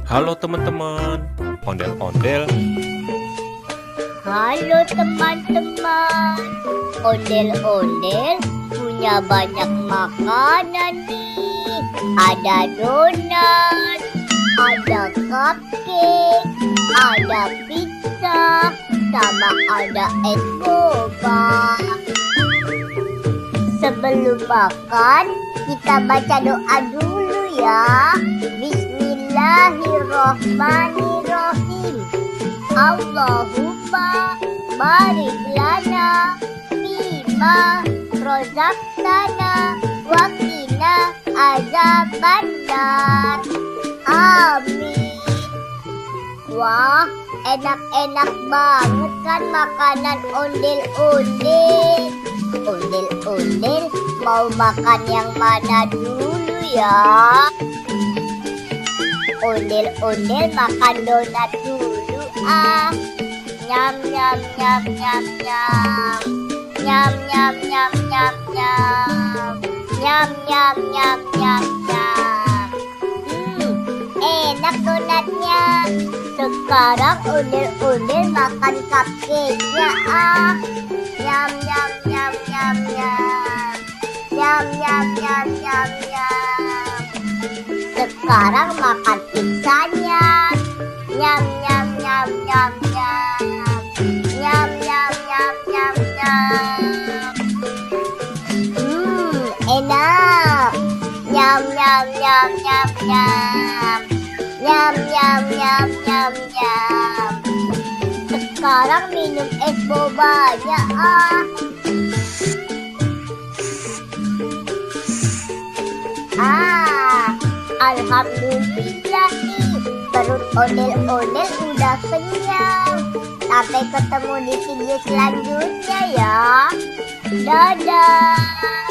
Halo teman-teman, ondel-ondel. Halo teman-teman, ondel-ondel punya banyak makanan nih. Ada donat, ada cupcake, ada pizza, sama ada es boba. Sebelum makan, kita baca doa dulu ya. Bismillahirrohmanirrohim. Allahumma barik lana fima rozaqtana wa qina azabannar. Amin. Wah, enak-enak banget kan makanan ondel-ondel. Ondel-ondel mau makan yang mana dulu ya? Ondel-ondel makan donat dulu ah. Nyam nyam nyam nyam nyam. Nyam nyam nyam nyam nyam. Nyam nyam nyam nyam nyam. Enak donatnya. Sekarang ondel-ondel makan cupcake-nya ah. Nyam nyam nyam nyam nyam. Nyam nyam nyam nyam nyam. Sekarang makan pizzanya. Nyam nyam nyam nyam nyam. Nyam nyam nyam nyam nyam. Enak. Nyam nyam nyam nyam nyam. Nyam nyam nyam nyam nyam. Sekarang minum es bobanya ah. Alhamdulillah nih, perut ondel-ondel udah kenyang. Sampai ketemu di video selanjutnya ya. Dadah.